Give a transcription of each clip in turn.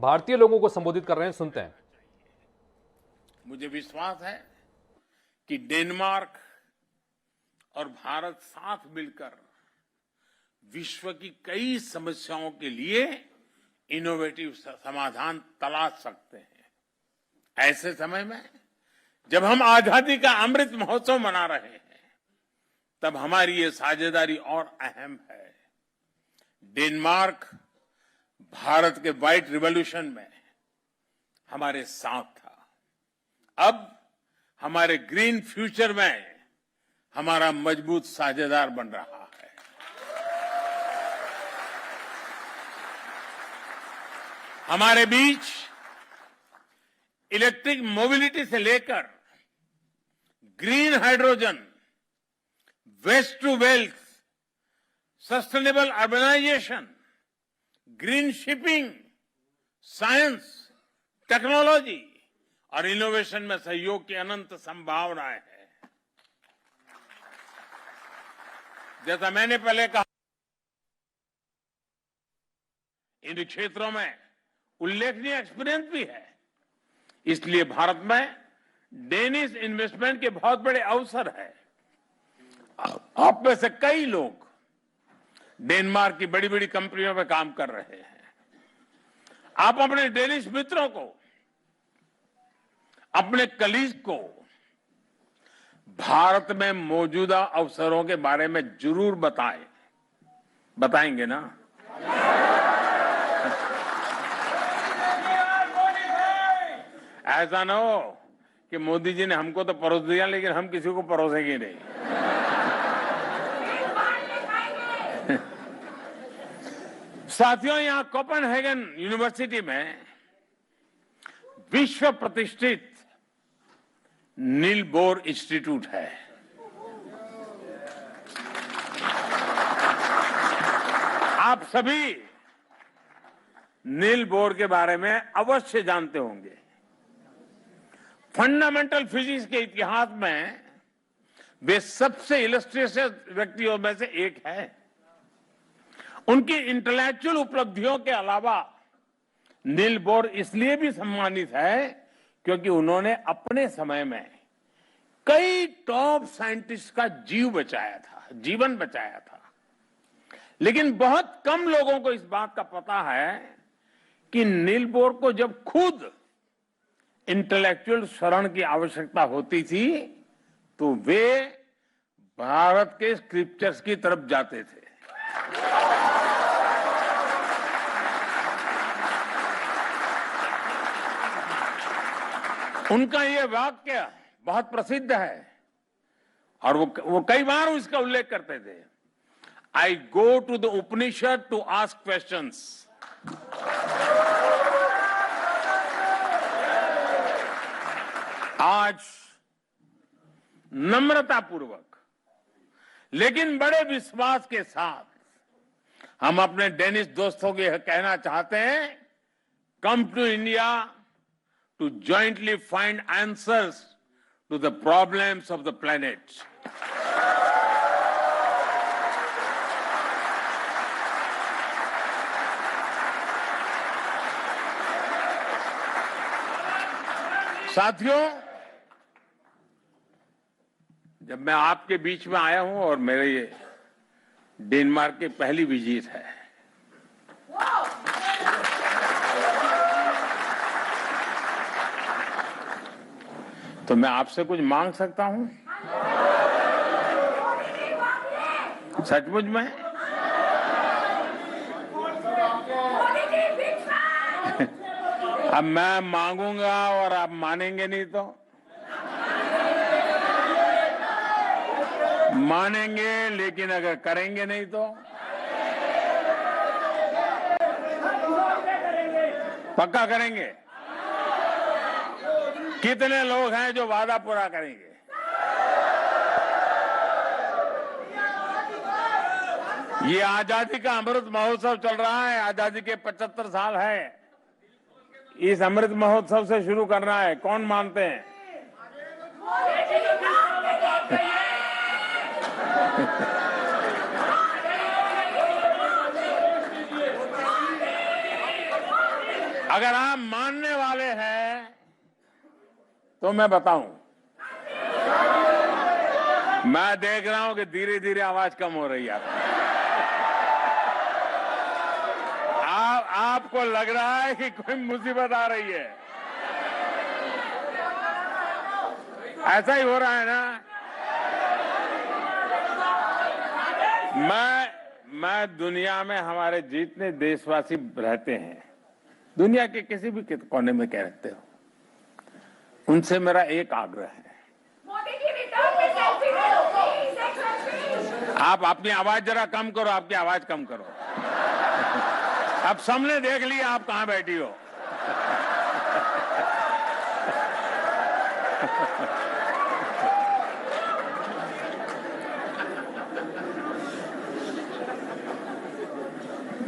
भारतीय लोगों को संबोधित कर रहे हैं, सुनते हैं। मुझे विश्वास है कि डेनमार्क और भारत साथ मिलकर विश्व की कई समस्याओं के लिए इनोवेटिव समाधान तलाश सकते हैं। ऐसे समय में जब हम आजादी का अमृत महोत्सव मना रहे हैं, तब हमारी ये साझेदारी और अहम है। डेनमार्क भारत के व्हाइट रिवॉल्यूशन में हमारे साथ था। अब हमारे ग्रीन फ्यूचर में हमारा मजबूत साझेदार बन रहा है। हमारे बीच इलेक्ट्रिक मोबिलिटी से लेकर green hydrogen, waste to wealth, sustainable urbanisation, green shipping, science, technology और इनोवेशन में सहयोग की अनंत संभावनाएं हैं। जैसा मैंने पहले कहा, इन क्षेत्रों में उल्लेखनीय एक्सपीरियंस भी है। इसलिए भारत में डेनिश इन्वेस्टमेंट के बहुत बड़े अवसर है। आप में से कई लोग डेनमार्क की बड़ी बड़ी कंपनियों में काम कर रहे हैं। आप अपने डेनिश मित्रों को, अपने कलीग को भारत में मौजूदा अवसरों के बारे में जरूर बताएं। बताएंगे ना? ऐसा ना हो कि मोदी जी ने हमको तो परोस दिया लेकिन हम किसी को परोसेंगे नहीं। साथियों, यहां कोपेनहेगन यूनिवर्सिटी में विश्व प्रतिष्ठित नील बोर इंस्टीट्यूट है। आप सभी नील बोर के बारे में अवश्य जानते होंगे। फंडामेंटल फिजिक्स के इतिहास में वे सबसे इलस्ट्रियस व्यक्तियों में से एक है। उनकी इंटेलेक्चुअल उपलब्धियों के अलावा नील बोर इसलिए भी सम्मानित है क्योंकि उन्होंने अपने समय में कई टॉप साइंटिस्ट का जीवन बचाया था। लेकिन बहुत कम लोगों को इस बात का पता है कि नील बोर को जब खुद इंटेलेक्चुअल शरण की आवश्यकता होती थी तो वे भारत के स्क्रिप्चर्स की तरफ जाते थे। उनका ये वाक्य बहुत प्रसिद्ध है और वो कई बार उसका उल्लेख करते थे। I go to the Upanishad to ask questions. आज नम्रतापूर्वक लेकिन बड़े विश्वास के साथ हम अपने डेनिश दोस्तों को यह कहना चाहते हैं, come to India to jointly find answers to the problems of the planet. साथियों, जब मैं आपके बीच में आया हूं और मेरे ये डेनमार्क की पहली विजिट है, तो मैं आपसे कुछ मांग सकता हूं? सचमुच में? अब मैं मांगूंगा और आप मानेंगे नहीं तो? मानेंगे लेकिन अगर करेंगे नहीं तो? पक्का करेंगे? कितने लोग हैं जो वादा पूरा करेंगे? ये आजादी का अमृत महोत्सव चल रहा है। आजादी के 75 साल है। इस अमृत महोत्सव से शुरू करना है। कौन मानते हैं? अगर आप मानने वाले हैं तो मैं बताऊं, मैं देख रहा हूं कि धीरे धीरे आवाज कम हो रही है आपको लग रहा है कि कोई मुसीबत आ रही है। ऐसा ही हो रहा है ना। मैं दुनिया में हमारे जितने देशवासी रहते हैं, दुनिया के किसी भी कोने में कह रहते हो, उनसे मेरा एक आग्रह है, आप अपनी आवाज जरा कम करो, आपकी आवाज कम करो। अब सबने देख लिया आप कहां बैठी हो।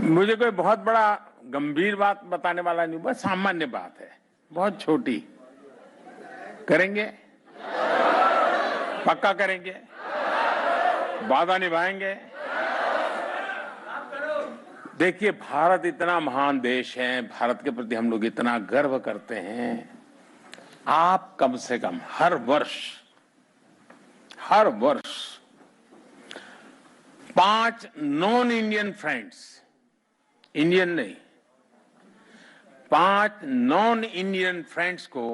मुझे कोई बहुत बड़ा गंभीर बात बताने वाला नहीं, बस सामान्य बात है, बहुत छोटी। करेंगे, पक्का करेंगे, वादा निभाएंगे। देखिए, भारत इतना महान देश है, भारत के प्रति हम लोग इतना गर्व करते हैं। आप कम से कम हर वर्ष 5 नॉन इंडियन फ्रेंड्स, इंडियन नहीं, 5 नॉन इंडियन फ्रेंड्स को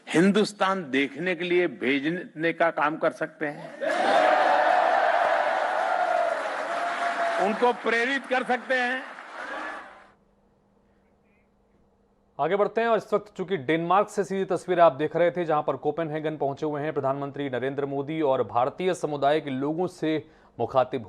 हिंदुस्तान देखने के लिए भेजने का काम कर सकते हैं, उनको प्रेरित कर सकते हैं। आगे बढ़ते हैं और इस वक्त चूंकि डेनमार्क से सीधी तस्वीर आप देख रहे थे, जहां पर कोपेनहेगन पहुंचे हुए हैं प्रधानमंत्री नरेंद्र मोदी और भारतीय समुदाय के लोगों से मुखातिब